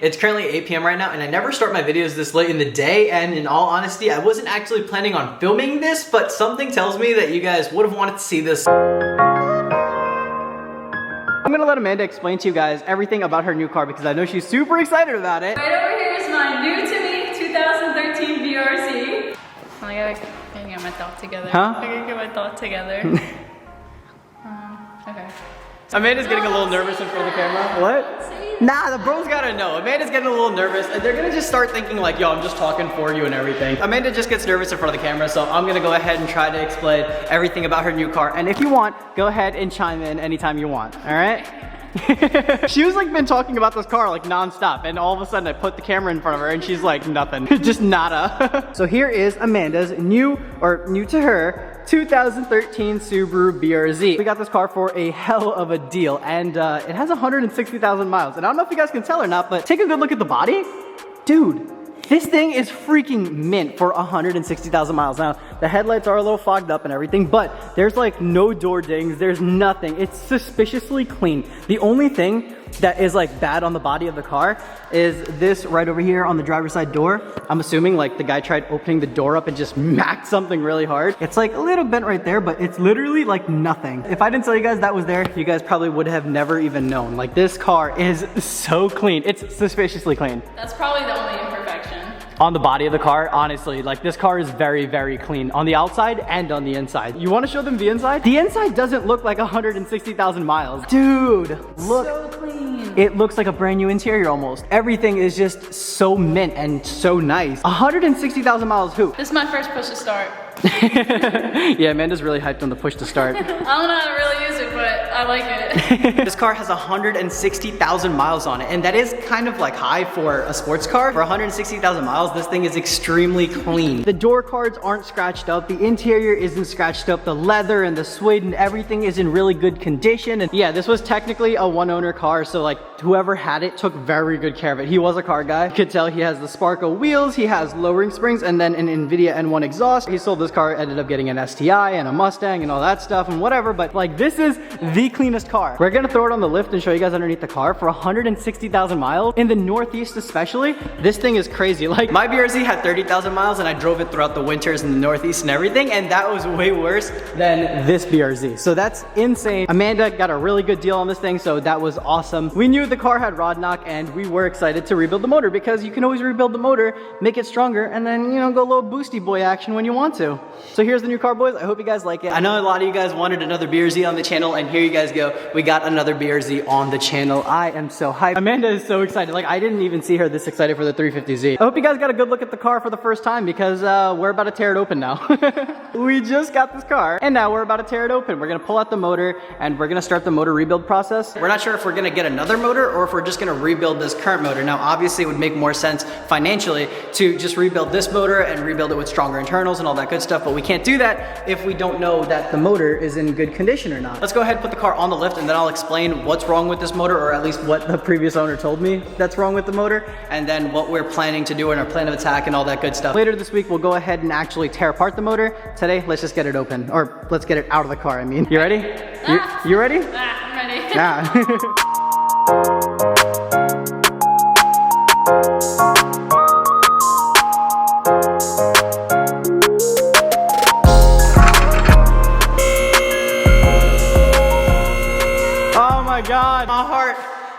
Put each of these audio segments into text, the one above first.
It's currently 8 p.m. right now, and I never start my videos this late in the day, and in all honesty, I wasn't actually planning on filming this, but something tells me that you guys would have wanted to see this. I'm gonna let Amanda explain to you guys everything about her new car because I know she's super excited about it. Right over here is my new to me 2013 BRZ. I gotta get my thought together. Huh? I gotta get my thought together. Okay. Amanda's getting a little nervous in front of the camera. What? Nah, the bros gotta know. Amanda's getting a little nervous and they're gonna just start thinking like, yo, I'm just talking for you and everything. Amanda just gets nervous in front of the camera, so I'm gonna go ahead and try to explain everything about her new car. And if you want, go ahead and chime in anytime you want, all right? She was like been talking about this car like non-stop, and all of a sudden I put the camera in front of her and she's like nothing. Just nada. So here is Amanda's new to her 2013 Subaru BRZ. We got this car for a hell of a deal, and it has 160,000 miles. And I don't know if you guys can tell or not, but take a good look at the body. Dude, this thing is freaking mint for 160,000 miles. Now, the headlights are a little fogged up and everything, but there's like no door dings, there's nothing. It's suspiciously clean. The only thing that is like bad on the body of the car is this right over here on the driver's side door. I'm assuming like the guy tried opening the door up and just smacked something really hard. It's like a little bent right there, but it's literally like nothing. If I didn't tell you guys that was there, you guys probably would have never even known. Like this car is so clean. It's suspiciously clean. That's probably the only imperfection. On the body of the car, honestly, like this car is very, very clean on the outside and on the inside. You want to show them the inside? The inside doesn't look like 160,000 miles. Dude, look. So clean. It looks like a brand new interior almost. Everything is just so mint and so nice. 160,000 miles, who? This is my first push to start. Yeah, Amanda's really hyped on the push to start. I don't know how to really use it, but I like it. This car has 160,000 miles on it, and that is kind of like high for a sports car. For 160,000 miles, this thing is extremely clean. The door cards aren't scratched up, the interior isn't scratched up, the leather and the suede and everything is in really good condition. And yeah, this was technically a one-owner car, so like whoever had it took very good care of it. He was a car guy. You could tell he has the Sparko wheels, he has lowering springs, and then an NVIDIA N1 exhaust. He sold this car, ended up getting an STI and a Mustang and all that stuff and whatever, but like this is the cleanest car. We're gonna throw it on the lift and show you guys underneath the car. For 160,000 miles in the Northeast especially, this thing is crazy. Like my BRZ had 30,000 miles and I drove it throughout the winters in the Northeast and everything, and that was way worse than this BRZ. So that's insane. Amanda got a really good deal on this thing, so that was awesome. We knew the car had rod knock and we were excited to rebuild the motor because you can always rebuild the motor, make it stronger, and then, you know, go a little boosty boy action when you want to. So here's the new car, boys. I hope you guys like it. I know a lot of you guys wanted another BRZ on the channel, and here you guys go. We got another BRZ on the channel. I am so hyped. Amanda is so excited. Like, I didn't even see her this excited for the 350Z. I hope you guys got a good look at the car for the first time because we're about to tear it open now. We just got this car, and now we're about to tear it open. We're gonna pull out the motor, and we're gonna start the motor rebuild process. We're not sure if we're gonna get another motor or if we're just gonna rebuild this current motor. Now, obviously, it would make more sense financially to just rebuild this motor and rebuild it with stronger internals and all that good stuff, but we can't do that if we don't know that the motor is in good condition or not. Let's go ahead and put the car on the lift, and then I'll explain what's wrong with this motor, or at least what the previous owner told me that's wrong with the motor, and then what we're planning to do in our plan of attack and all that good stuff. Later this week, we'll go ahead and actually tear apart the motor. Today, let's just get it open, or let's get it out of the car, I mean. You ready? You ready? I'm ready. Nah. Oh my God, my heart.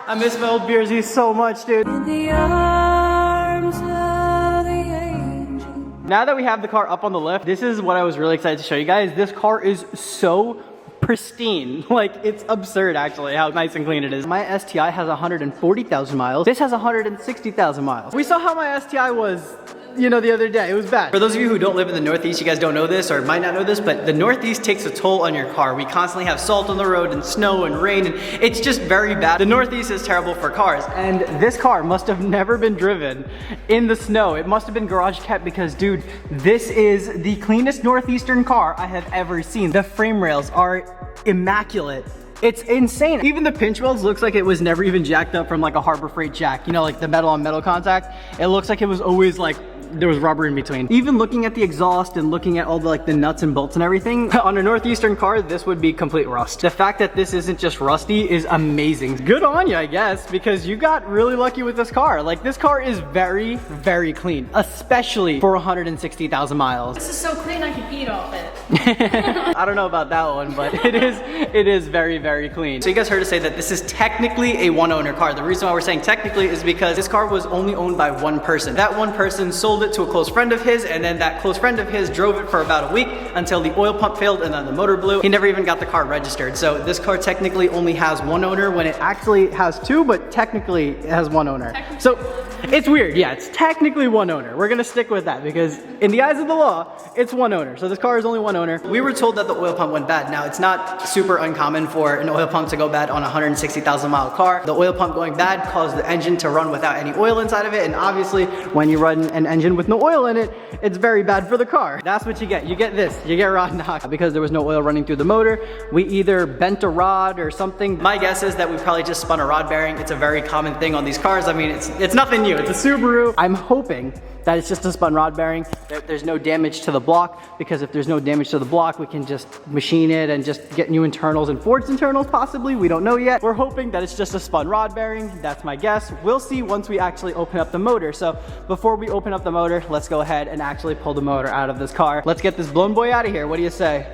I miss my old BRZ so much, dude. In the arms of the angel. Now that we have the car up on the lift, this is what I was really excited to show you guys. This car is so pristine. Like, it's absurd actually how nice and clean it is. My STI has 140,000 miles. This has 160,000 miles. We saw how my STI was, you know, the other day. It was bad. For those of you who don't live in the Northeast, you guys don't know this or might not know this, but the Northeast takes a toll on your car. We constantly have salt on the road and snow and rain, and it's just very bad. The Northeast is terrible for cars, and this car must have never been driven in the snow. It must have been garage kept because, dude, this is the cleanest Northeastern car I have ever seen. The frame rails are immaculate. It's insane. Even the pinch welds looks like it was never even jacked up from like a Harbor Freight jack. You know, like the metal on metal contact. It looks like it was always like there was rubber in between. Even looking at the exhaust and looking at all the like the nuts and bolts and everything, on a Northeastern car, this would be complete rust. The fact that this isn't just rusty is amazing. Good on you, I guess, because you got really lucky with this car. Like, this car is very, very clean, especially for 160,000 miles. This is so clean I can eat off it. I don't know about that one, but it is very, very clean. So you guys heard us say that this is technically a one-owner car. The reason why we're saying technically is because this car was only owned by one person. That one person sold it to a close friend of his, and then that close friend of his drove it for about a week until the oil pump failed and then the motor blew. He never even got the car registered. So this car technically only has one owner when it actually has two, but technically it has one owner. So it's weird. Yeah, it's technically one owner. We're gonna stick with that because in the eyes of the law, it's one owner. So this car is only one owner. We were told that the oil pump went bad. Now, it's not super uncommon for an oil pump to go bad on a 160,000 mile car. The oil pump going bad caused the engine to run without any oil inside of it. And obviously, when you run an engine with no oil in it, it's very bad for the car. That's what you get. You get this. You get rod knock. Because there was no oil running through the motor, we either bent a rod or something. My guess is that we probably just spun a rod bearing. It's a very common thing on these cars. I mean, it's nothing new. It's a Subaru. I'm hoping that it's just a spun rod bearing, that there's no damage to the block, because if there's no damage to the block, we can just machine it and just get new internals and forged internals possibly. We don't know yet. We're hoping that it's just a spun rod bearing. That's my guess. We'll see once we actually open up the motor. So before we open up the motor, let's go ahead and actually pull the motor out of this car. Let's get this blown boy out of here. What do you say?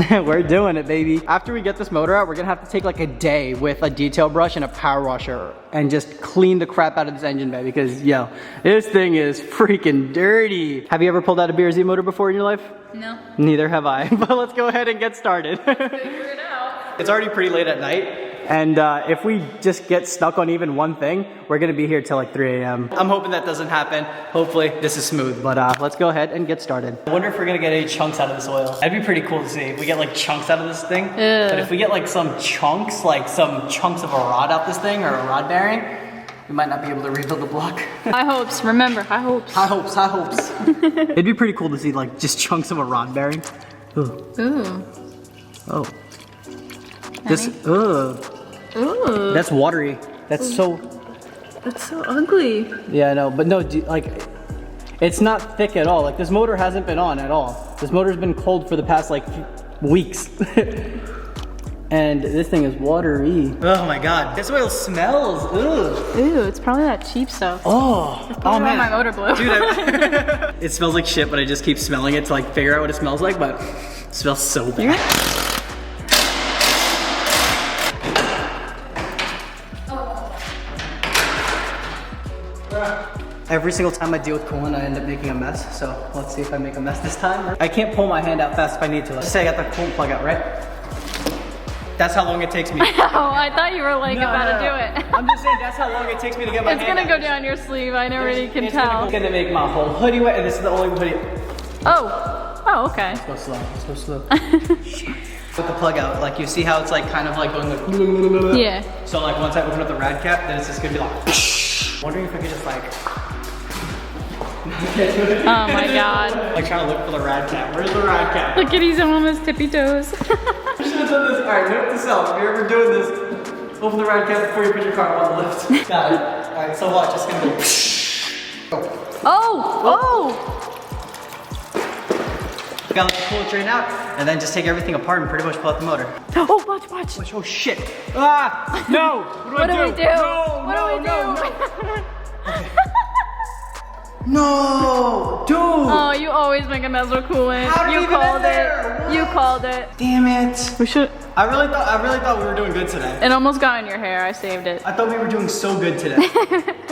We're doing it, baby. After we get this motor out, we're gonna have to take like a day with a detail brush and a power washer and just clean the crap out of this engine bay because, yo, this thing is freaking dirty. Have you ever pulled out a BRZ motor before in your life? No. Neither have I, but let's go ahead and get started. Figure it out. It's already pretty late at night. And if we just get stuck on even one thing, we're gonna be here till like 3 a.m. I'm hoping that doesn't happen. Hopefully this is smooth, but let's go ahead and get started. I wonder if we're gonna get any chunks out of this oil. That'd be pretty cool to see if we get like chunks out of this thing. But if we get like some chunks of a rod out this thing or a rod bearing, we might not be able to rebuild the block. High hopes, remember, high hopes. High hopes, high hopes. It'd be pretty cool to see like just chunks of a rod bearing. Ooh. Ooh. Oh. This, Ooh. That's watery. That's so ugly. Yeah, I know, but no, like, it's not thick at all. Like, this motor hasn't been on at all. This motor's been cold for the past, like, weeks. And this thing is watery. Oh my God, this oil smells. Ugh. Ew, it's probably that cheap stuff. Oh, man. My motor blew. Dude, it smells like shit, but I just keep smelling it to like figure out what it smells like, but it smells so bad. Every single time I deal with coolant, I end up making a mess. So let's see if I make a mess this time. I can't pull my hand out fast if I need to. Let's say I got the coolant plug out, right? That's how long it takes me. Oh, I thought you were like about to do it. I'm just saying that's how long it takes me to get my hand It's gonna out. go down your sleeve, I already can tell. It's gonna make my whole hoodie wet, and this is the only hoodie. Oh, okay. Let's go slow, let's go slow. With the plug out, like you see how it's like kind of like going like Yeah. So like once I open up the rad cap, then it's just gonna be like wondering if I could just like Oh my God. like trying to look for the rad cap. Where's the rad cap? Look at he's on his tippy toes. You should have done this. Alright, note to self. If you're ever doing this, open the rad cap before you put your car up on the lift. Got it. Alright, so watch, it's gonna go. Oh! You gotta let the coolant drain out, and then just take everything apart and pretty much pull out the motor. Oh, watch. Oh shit! Ah! No! What do I do? What do we do? No, dude! Oh, you always make a mess with coolant. How did You we even called end there? it. You called it. Damn it! We should. I really thought we were doing good today. It almost got in your hair. I saved it. I thought we were doing so good today.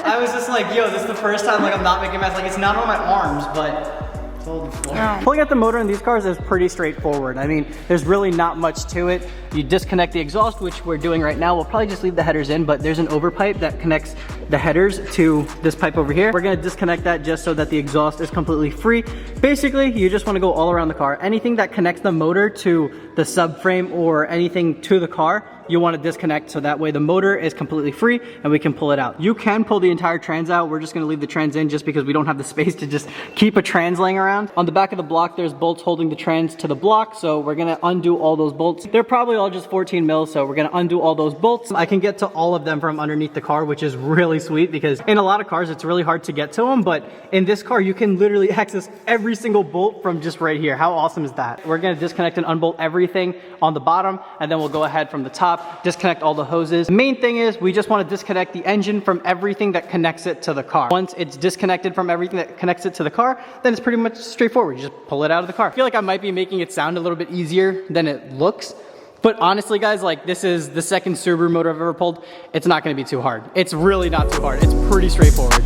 I was just like, yo, this is the first time like I'm not making a mess. Like it's not on my arms, but it's all on the floor. Oh. Pulling out the motor in these cars is pretty straightforward. I mean, there's really not much to it. You disconnect the exhaust, which we're doing right now. We'll probably just leave the headers in, but there's an overpipe that connects the headers to this pipe over here. We're gonna disconnect that just so that the exhaust is completely free. Basically, you just wanna go all around the car. Anything that connects the motor to the subframe or anything to the car, you want to disconnect so that way the motor is completely free and we can pull it out. You can pull the entire trans out. We're just going to leave the trans in just because we don't have the space to just keep a trans laying around. On the back of the block, there's bolts holding the trans to the block, so we're going to undo all those bolts. They're probably all just 14 mil, so we're going to undo all those bolts. I can get to all of them from underneath the car, which is really really sweet because in a lot of cars, it's really hard to get to them. But in this car, you can literally access every single bolt from just right here. How awesome is that? We're gonna disconnect and unbolt everything on the bottom, and then we'll go ahead from the top, disconnect all the hoses. The main thing is we just wanna disconnect the engine from everything that connects it to the car. Once it's disconnected from everything that connects it to the car, then it's pretty much straightforward. You just pull it out of the car. I feel like I might be making it sound a little bit easier than it looks. But honestly, guys, like this is the second Subaru motor I've ever pulled. It's not gonna be too hard. It's really not too hard. It's pretty straightforward.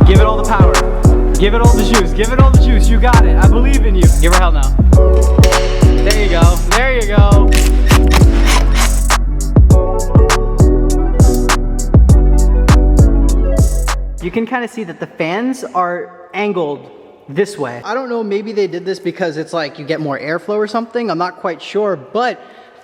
Give it all the power. Give it all the juice. Give it all the juice. You got it. I believe in you. Give her hell now. There you go. There you go. You can kind of see that the fans are angled this way. I don't know, maybe they did this because it's like you get more airflow or something. I'm not quite sure, but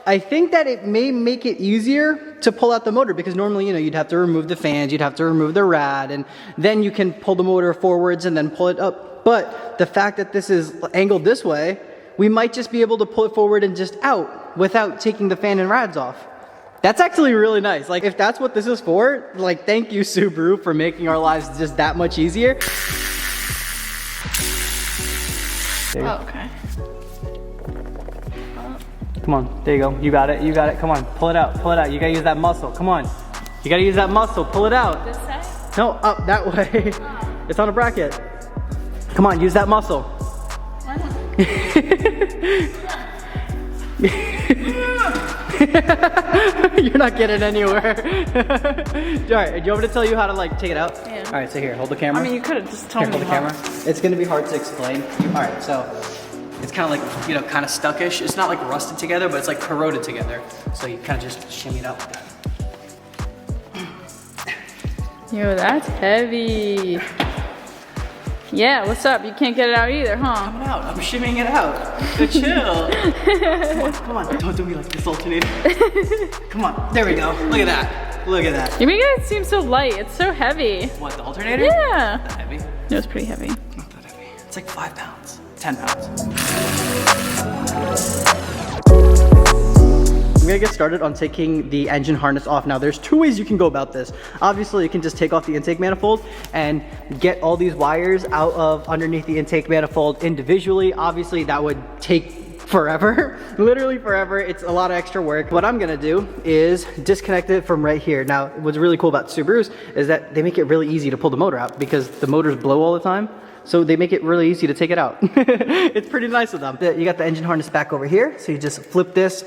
I think that it may make it easier to pull out the motor because normally, you know, you'd have to remove the fans, you'd have to remove the rad, and then you can pull the motor forwards and then pull it up. But the fact that this is angled this way, we might just be able to pull it forward and just out without taking the fan and rads off. That's actually really nice. Like if that's what this is for, like thank you Subaru for making our lives just that much easier. Oh, okay. Come on, there you go. You got it, you got it. Come on, pull it out, pull it out. You gotta use that muscle, come on. You gotta use that muscle, pull it out. This side? No, up that way. Oh. It's on a bracket. Come on, use that muscle. Why not? You're not getting anywhere. All right, do you want me to tell you how to like take it out? Yeah. All right, so here, hold the camera. I mean, you could have just told me. Hold the camera. It's gonna be hard to explain. All right, so it's kind of like, you know, kind of stuckish. It's not like rusted together, but it's like corroded together. So you kind of just shimmy it out like that. Yo, that's heavy. Yeah, what's up? You can't get it out either, huh? Coming out. I'm shimmying it out. So chill. Come on. Don't do me like this, alternator. Come on. There we go. Look at that. Look at that. You make it seem so light. It's so heavy. What, the alternator? Yeah. Not that heavy. It was pretty heavy. Not that heavy. It's like 5 pounds. 10 pounds. I'm gonna get started on taking the engine harness off. Now there's 2 ways you can go about this. Obviously you can just take off the intake manifold and get all these wires out of underneath the intake manifold individually. Obviously that would take forever, literally forever. It's a lot of extra work. What I'm gonna do is disconnect it from right here. Now what's really cool about Subarus is that they make it really easy to pull the motor out because the motors blow all the time. So they make it really easy to take it out. It's pretty nice of them. You got the engine harness back over here. So you just flip this.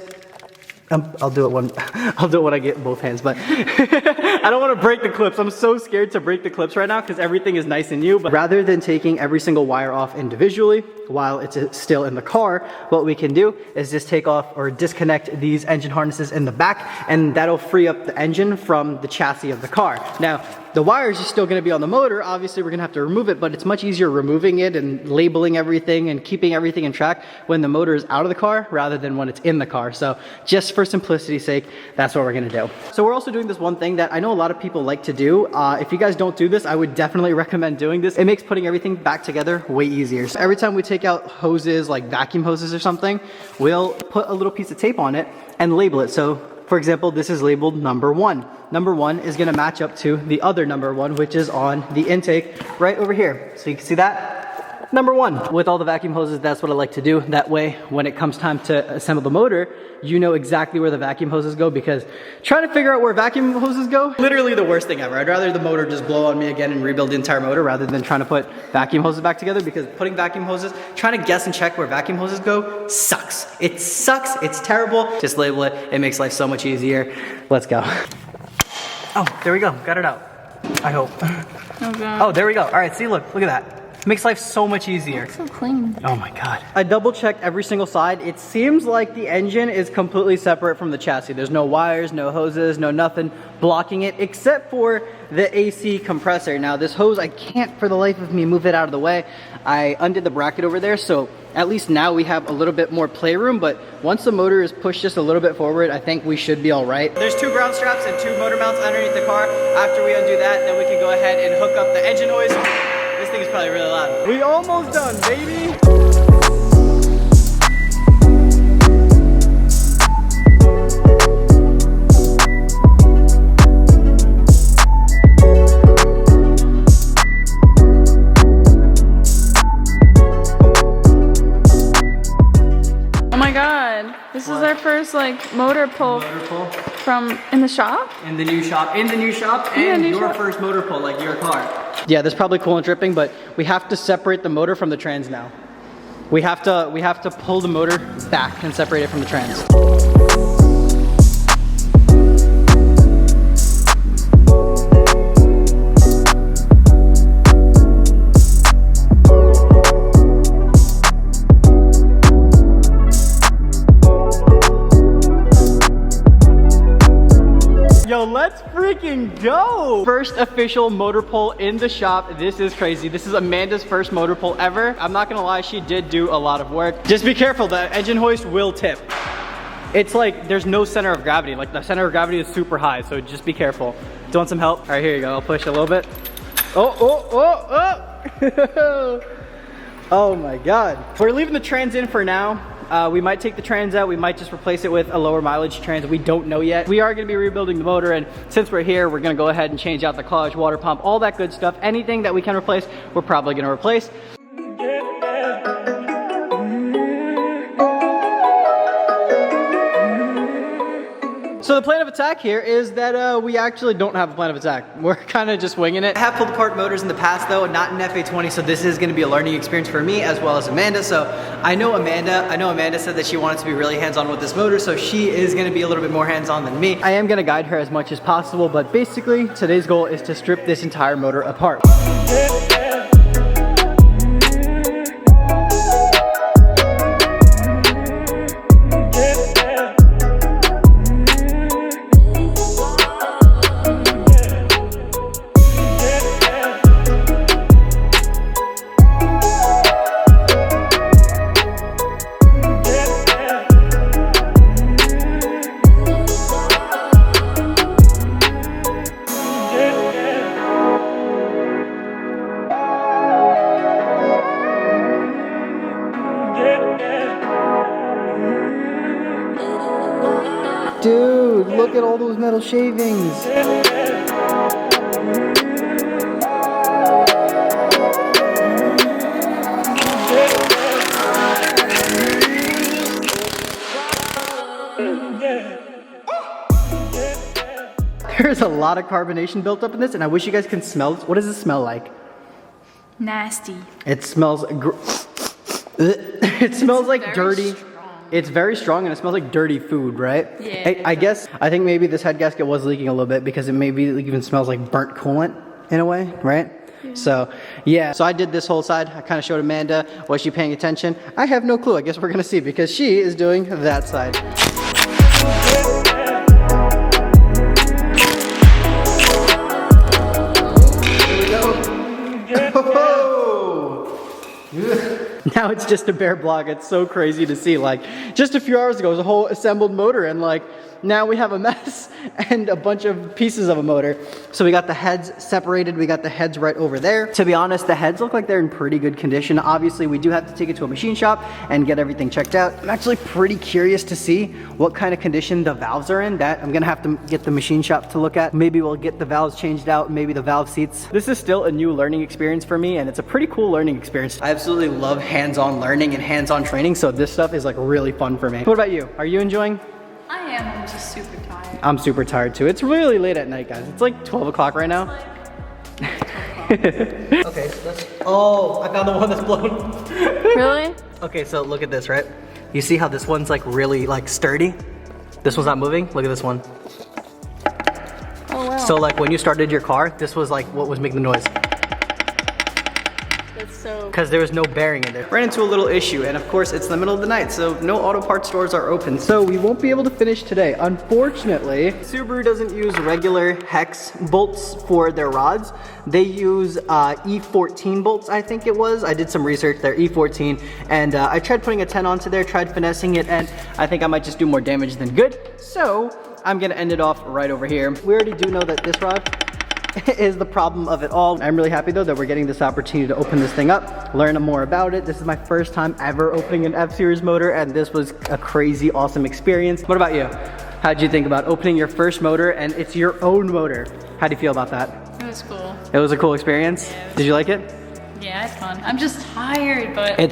I'll do it when I get both hands, but I don't want to break the clips. I'm so scared to break the clips right now because everything is nice and new. But rather than taking every single wire off individually while it's still in the car, what we can do is just take off or disconnect these engine harnesses in the back, and that'll free up the engine from the chassis of the car. Now, the wires are still going to be on the motor. Obviously, we're going to have to remove it, but it's much easier removing it and labeling everything and keeping everything in track when the motor is out of the car rather than when it's in the car. So just for simplicity's sake, that's what we're going to do. So we're also doing this one thing that I know a lot of people like to do. If you guys don't do this, I would definitely recommend doing this. It makes putting everything back together way easier. So every time we take out hoses, like vacuum hoses or something, we'll put a little piece of tape on it and label it. So for example, this is labeled number 1. Number 1 is going to match up to the other number 1, which is on the intake right over here. So you can see that. Number 1. With all the vacuum hoses, that's what I like to do. That way, when it comes time to assemble the motor, you know exactly where the vacuum hoses go, because trying to figure out where vacuum hoses go, literally the worst thing ever. I'd rather the motor just blow on me again and rebuild the entire motor rather than trying to put vacuum hoses back together, because putting vacuum hoses, trying to guess and check where vacuum hoses go, sucks. It sucks. It's terrible. Just label it. It makes life so much easier. Let's go. Oh, there we go. Got it out. I hope. Okay. Oh, there we go. All right, see, look at that. Makes life so much easier. It's so clean. Oh my God. I double checked every single side. It seems like the engine is completely separate from the chassis. There's no wires, no hoses, no nothing blocking it except for the AC compressor. Now this hose, I can't for the life of me move it out of the way. I undid the bracket over there, so at least now we have a little bit more playroom, but once the motor is pushed just a little bit forward, I think we should be all right. There's 2 ground straps and 2 motor mounts underneath the car. After we undo that, then we can go ahead and hook up the engine hoist. This thing is probably really loud. We almost done, baby. this is our first like motor pull from in the shop. In the new shop, and your first motor pull, like your car. Yeah, there's probably coolant dripping, but we have to separate the motor from the trans now. We have to pull the motor back and separate it from the trans. Yo, let's freaking go! First official motor pull in the shop. This is crazy. This is Amanda's first motor pull ever. I'm not gonna lie, she did do a lot of work. Just be careful, the engine hoist will tip. It's like, there's no center of gravity. Like the center of gravity is super high, so just be careful. Do you want some help? All right, here you go. I'll push a little bit. Oh! Oh my God. We're leaving the trans in for now. We might take the trans out. We might just replace it with a lower mileage trans. We don't know yet. We are gonna be rebuilding the motor, and since we're here, we're gonna go ahead and change out the clutch, water pump, all that good stuff. Anything that we can replace, we're probably gonna replace. So the plan of attack here is that we actually don't have a plan of attack. We're kind of just winging it. I have pulled apart motors in the past though, not in FA20, so this is gonna be a learning experience for me as well as Amanda. So I know Amanda said that she wanted to be really hands-on with this motor, so she is gonna be a little bit more hands-on than me. I am gonna guide her as much as possible, but basically today's goal is to strip this entire motor apart. Dude, look at all those metal shavings. There's a lot of carbonation built up in this, and I wish you guys can smell this. What does it smell like? Nasty. It smells it smells like dirty. It's very strong and it smells like dirty food, right? Yeah. I think maybe this head gasket was leaking a little bit because it maybe even smells like burnt coolant in a way, right? Yeah. So, yeah. So I did this whole side. I kind of showed Amanda. Was she paying attention? I have no clue. I guess we're going to see because she is doing that side. Here we go. Now it's just a bare block. It's so crazy to see. Like, just a few hours ago, it was a whole assembled motor, and like, now we have a mess and a bunch of pieces of a motor. So we got the heads separated. We got the heads right over there. To be honest, the heads look like they're in pretty good condition. Obviously, we do have to take it to a machine shop and get everything checked out. I'm actually pretty curious to see what kind of condition the valves are in. That I'm gonna have to get the machine shop to look at. Maybe we'll get the valves changed out, maybe the valve seats. This is still a new learning experience for me, and it's a pretty cool learning experience. I absolutely love hands-on learning and hands-on training, so this stuff is like really fun for me. What about you? Are you enjoying? I am. I'm just super tired. I'm super tired too. It's really late at night, guys. It's like 12 o'clock right now. Okay, so that's... Oh, I found the one that's blown. Really? Okay, so look at this, right? You see how this one's like really like sturdy? This one's not moving. Look at this one. Oh, wow. So like when you started your car, this was like what was making the noise. Because there was no bearing in there. Ran into a little issue, and of course it's the middle of the night, so no auto parts stores are open. So we won't be able to finish today. Unfortunately, Subaru doesn't use regular hex bolts for their rods. They use E14 bolts, I think it was. I did some research there, E14, and I tried putting a 10 onto there, tried finessing it, and I think I might just do more damage than good. So I'm gonna end it off right over here. We already do know that this rod is the problem of it all. I'm really happy though that we're getting this opportunity to open this thing up, learn more about it. This is my first time ever opening an F-Series motor, and this was a crazy, awesome experience. What about you? How'd you think about opening your first motor, and it's your own motor? How do you feel about that? It was cool. It was a cool experience? Yeah, Did you like it? Yeah, it's fun. I'm just tired, but I'm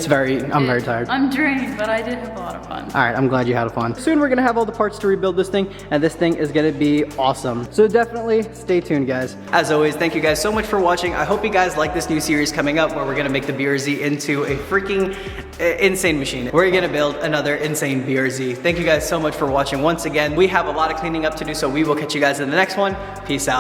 very tired. I'm drained, but I did have a lot of fun. All right, I'm glad you had fun. Soon we're gonna have all the parts to rebuild this thing, and this thing is gonna be awesome. So definitely stay tuned, guys. As always, thank you guys so much for watching. I hope you guys like this new series coming up where we're gonna make the BRZ into a freaking insane machine. We're gonna build another insane BRZ. Thank you guys so much for watching once again. We have a lot of cleaning up to do, so we will catch you guys in the next one. Peace out.